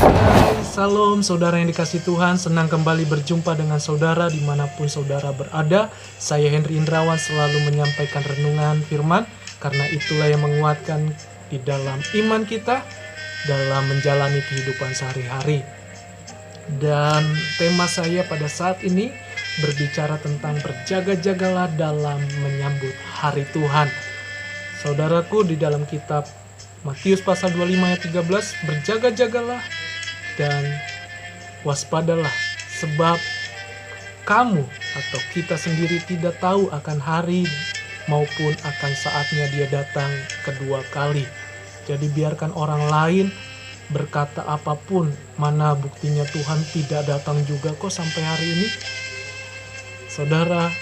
Hai, salam saudara yang dikasih Tuhan. Senang kembali berjumpa dengan saudara dimanapun saudara berada. Saya Henry Indrawan selalu menyampaikan renungan firman, karena itulah yang menguatkan di dalam iman kita dalam menjalani kehidupan sehari-hari. Dan tema saya pada saat ini berbicara tentang berjaga-jagalah dalam menyambut hari Tuhan. Saudaraku, di dalam kitab Matius pasal 25 ayat 13, berjaga-jagalah dan waspadalah, sebab kamu atau kita sendiri tidak tahu akan hari maupun akan saatnya dia datang kedua kali. Jadi biarkan orang lain berkata apapun, mana buktinya Tuhan tidak datang juga kok sampai hari ini. Saudara,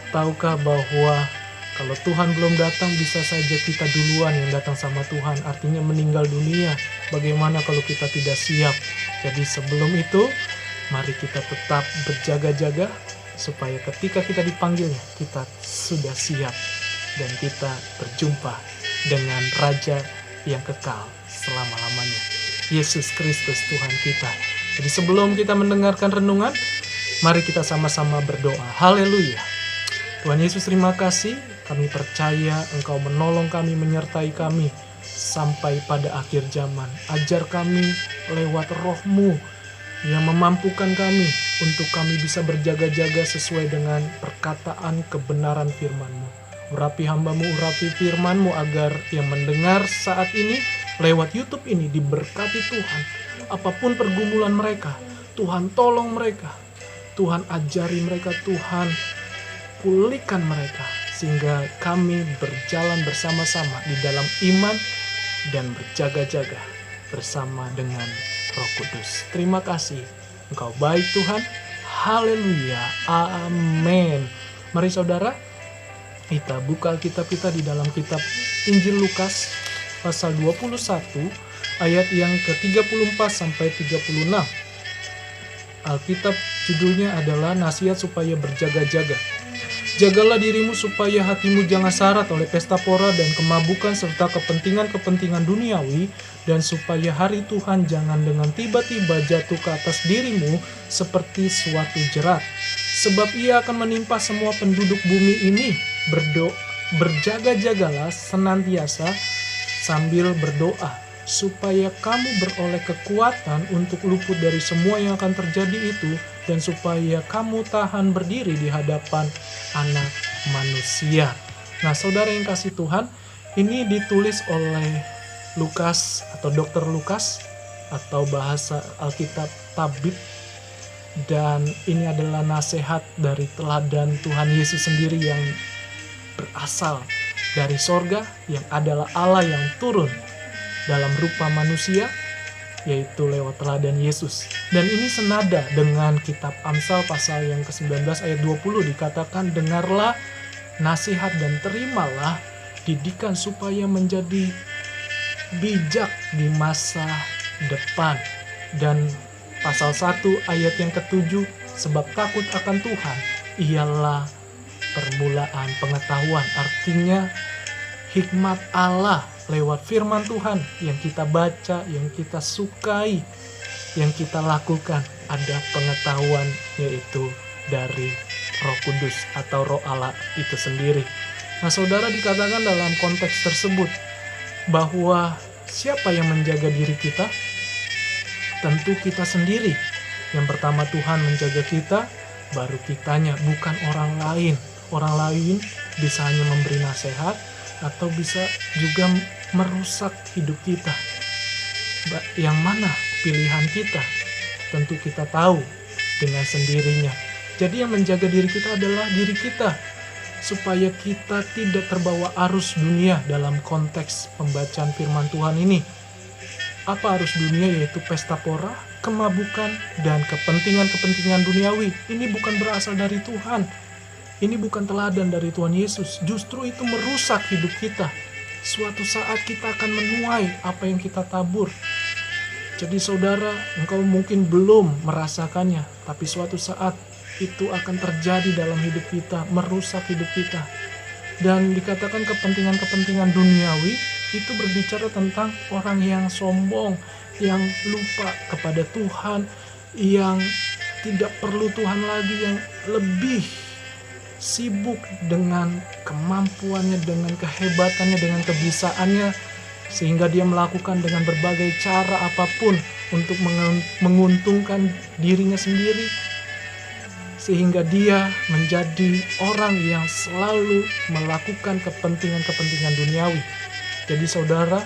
tahukah bahwa kalau Tuhan belum datang, bisa saja kita duluan yang datang sama Tuhan, artinya meninggal dunia. Bagaimana kalau kita tidak siap? Jadi sebelum itu, mari kita tetap berjaga-jaga, supaya ketika kita dipanggilnya, kita sudah siap. Dan kita berjumpa dengan Raja yang kekal selama-lamanya, Yesus Kristus Tuhan kita. Jadi sebelum kita mendengarkan renungan, mari kita sama-sama berdoa. Haleluya. Tuhan Yesus, terima kasih. Kami percaya Engkau menolong kami, menyertai kami sampai pada akhir zaman. Ajar kami lewat Roh-Mu yang memampukan kami untuk kami bisa berjaga-jaga sesuai dengan perkataan kebenaran firman-Mu. Urapi hamba-Mu, urapi firman-Mu agar yang mendengar saat ini lewat YouTube ini diberkati Tuhan. Apapun pergumulan mereka, Tuhan tolong mereka. Tuhan ajari mereka, Tuhan pulihkan mereka, sehingga kami berjalan bersama-sama di dalam iman dan berjaga-jaga bersama dengan Roh Kudus. Terima kasih, Engkau baik Tuhan. Haleluya, amin. Mari saudara, kita buka Alkitab kita di dalam kitab Injil Lukas pasal 21 ayat yang ke-34 sampai 36. Alkitab judulnya adalah Nasihat Supaya Berjaga-jaga. Jagalah dirimu supaya hatimu jangan syarat oleh pesta pora dan kemabukan serta kepentingan-kepentingan duniawi, dan supaya hari Tuhan jangan dengan tiba-tiba jatuh ke atas dirimu seperti suatu jerat. Sebab ia akan menimpa semua penduduk bumi ini. Berjaga-jagalah senantiasa sambil berdoa, supaya kamu beroleh kekuatan untuk luput dari semua yang akan terjadi itu, dan supaya kamu tahan berdiri di hadapan Anak Manusia. Nah, saudara yang kasih Tuhan, ini ditulis oleh Lukas atau Dr. Lukas, atau bahasa Alkitab tabib, dan ini adalah nasihat dari teladan Tuhan Yesus sendiri yang berasal dari sorga, yang adalah Allah yang turun dalam rupa manusia, yaitu lewat teladan Yesus. Dan ini senada dengan kitab Amsal pasal yang ke-19 ayat 20, dikatakan, dengarlah nasihat dan terimalah didikan supaya menjadi bijak di masa depan. Dan pasal 1 ayat yang ke-7, sebab takut akan Tuhan ialah permulaan pengetahuan. Artinya hikmat Allah lewat firman Tuhan yang kita baca, yang kita sukai, yang kita lakukan, ada pengetahuan, yaitu dari Roh Kudus atau Roh Allah itu sendiri. Nah, saudara, dikatakan dalam konteks tersebut bahwa siapa yang menjaga diri kita? Tentu kita sendiri. Yang pertama Tuhan menjaga kita, baru kitanya, bukan orang lain. Orang lain bisa hanya memberi nasihat, atau bisa juga merusak hidup kita. Yang mana pilihan kita? Tentu kita tahu dengan sendirinya. Jadi yang menjaga diri kita adalah diri kita, supaya kita tidak terbawa arus dunia dalam konteks pembacaan firman Tuhan ini. Apa arus dunia? Yaitu pesta pora, kemabukan, dan kepentingan-kepentingan duniawi. Ini bukan berasal dari Tuhan. Ini bukan teladan dari Tuhan Yesus. Justru itu merusak hidup kita. Suatu saat kita akan menuai apa yang kita tabur. Jadi saudara, engkau mungkin belum merasakannya, tapi suatu saat itu akan terjadi dalam hidup kita, merusak hidup kita. Dan dikatakan kepentingan-kepentingan duniawi itu berbicara tentang orang yang sombong, yang lupa kepada Tuhan, yang tidak perlu Tuhan lagi, yang lebih sibuk dengan kemampuannya, dengan kehebatannya, dengan kebisaannya, sehingga dia melakukan dengan berbagai cara apapun untuk menguntungkan dirinya sendiri, sehingga dia menjadi orang yang selalu melakukan kepentingan-kepentingan duniawi. Jadi saudara,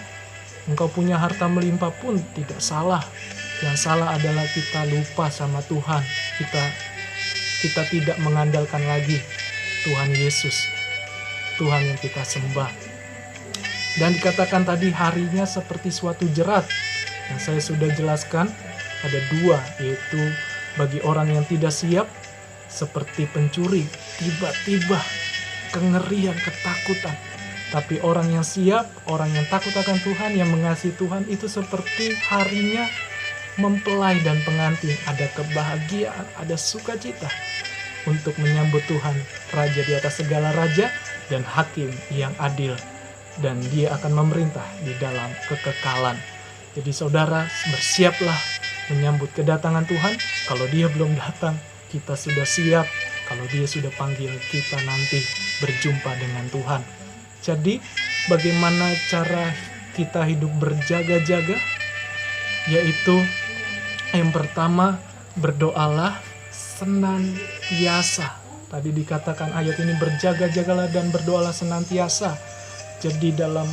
engkau punya harta melimpah pun tidak salah. Yang salah adalah kita lupa sama Tuhan. Kita tidak mengandalkan lagi Tuhan Yesus, Tuhan yang kita sembah. Dan dikatakan tadi harinya seperti suatu jerat. Yang saya sudah jelaskan ada dua, yaitu bagi orang yang tidak siap seperti pencuri, tiba-tiba kengerian, ketakutan. Tapi orang yang siap, orang yang takut akan Tuhan, yang mengasihi Tuhan, itu seperti harinya mempelai dan pengantin. Ada kebahagiaan, ada sukacita untuk menyambut Tuhan, Raja di atas segala raja dan Hakim yang adil. Dan dia akan memerintah di dalam kekekalan. Jadi saudara, bersiaplah menyambut kedatangan Tuhan. Kalau dia belum datang, kita sudah siap. Kalau dia sudah panggil, kita nanti berjumpa dengan Tuhan. Jadi, bagaimana cara kita hidup berjaga-jaga? Yaitu, yang pertama, berdoalah senantiasa. Tadi dikatakan ayat ini, berjaga-jagalah dan berdoalah senantiasa. Jadi dalam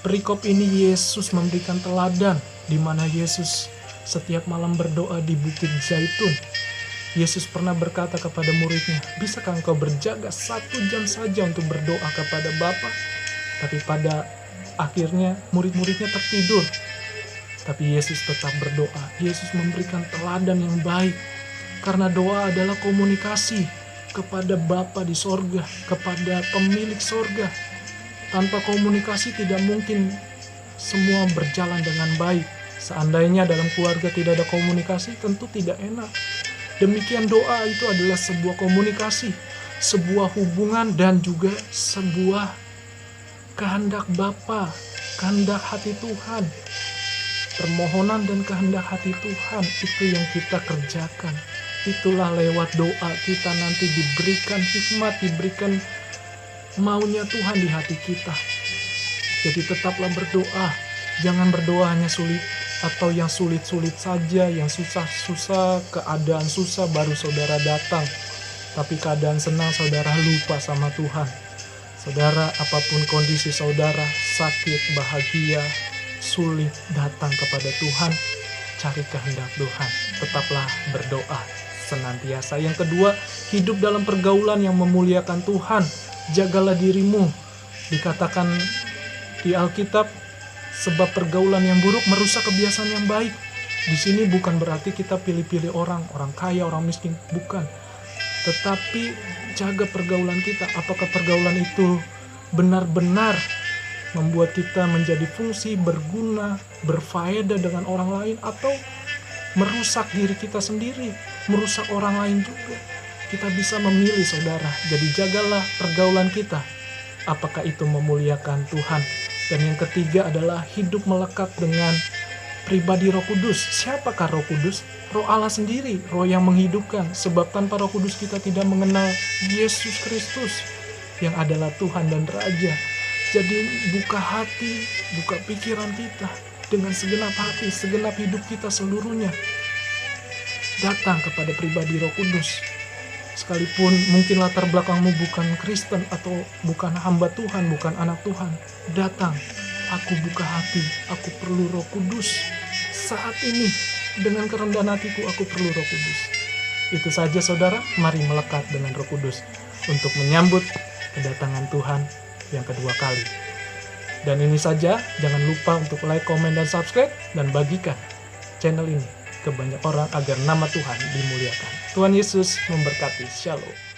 perikop ini Yesus memberikan teladan di mana Yesus setiap malam berdoa di Bukit Zaitun. Yesus pernah berkata kepada muridnya, bisakah engkau berjaga 1 jam saja untuk berdoa kepada Bapa? Tapi pada akhirnya murid-muridnya tertidur. Tapi Yesus tetap berdoa. Yesus memberikan teladan yang baik. Karena doa adalah komunikasi kepada Bapa di sorga, kepada pemilik sorga. Tanpa komunikasi tidak mungkin semua berjalan dengan baik. Seandainya dalam keluarga tidak ada komunikasi, tentu tidak enak. Demikian doa itu adalah sebuah komunikasi, sebuah hubungan, dan juga sebuah kehendak Bapa, kehendak hati Tuhan. Permohonan dan kehendak hati Tuhan itu yang kita kerjakan. Itulah lewat doa kita nanti diberikan hikmat, diberikan maunya Tuhan di hati kita. Jadi tetaplah berdoa. Jangan berdoa hanya sulit atau yang sulit-sulit saja, yang susah-susah, keadaan susah baru saudara datang. Tapi keadaan senang saudara lupa sama Tuhan. Saudara, apapun kondisi saudara, sakit, bahagia, sulit, datang kepada Tuhan, cari kehendak Tuhan. Tetaplah berdoa senantiasa. Yang kedua, hidup dalam pergaulan yang memuliakan Tuhan. Jagalah dirimu. Dikatakan di Alkitab, sebab pergaulan yang buruk merusak kebiasaan yang baik. Di sini bukan berarti kita pilih-pilih orang kaya, orang miskin, bukan. Tetapi jaga pergaulan kita. Apakah pergaulan itu benar-benar membuat kita menjadi fungsi, berguna, berfaedah dengan orang lain, atau merusak diri kita sendiri, merusak orang lain juga? Kita bisa memilih, saudara. Jadi jagalah pergaulan kita. Apakah itu memuliakan Tuhan? Dan yang ketiga adalah hidup melekat dengan pribadi Roh Kudus. Siapakah Roh Kudus? Roh Allah sendiri, Roh yang menghidupkan. Sebab tanpa Roh Kudus kita tidak mengenal Yesus Kristus yang adalah Tuhan dan Raja. Jadi buka hati, buka pikiran kita dengan segenap hati, segenap hidup kita seluruhnya. Datang kepada pribadi Roh Kudus. Sekalipun mungkin latar belakangmu bukan Kristen atau bukan hamba Tuhan, bukan anak Tuhan, datang. Aku buka hati, aku perlu Roh Kudus. Saat ini, dengan kerendahan hatiku, aku perlu Roh Kudus. Itu saja saudara, mari melekat dengan Roh Kudus untuk menyambut kedatangan Tuhan yang kedua kali. Dan ini saja, jangan lupa untuk like, komen, dan subscribe, dan bagikan channel ini ke banyak orang agar nama Tuhan dimuliakan. Tuhan Yesus memberkati. Shalom.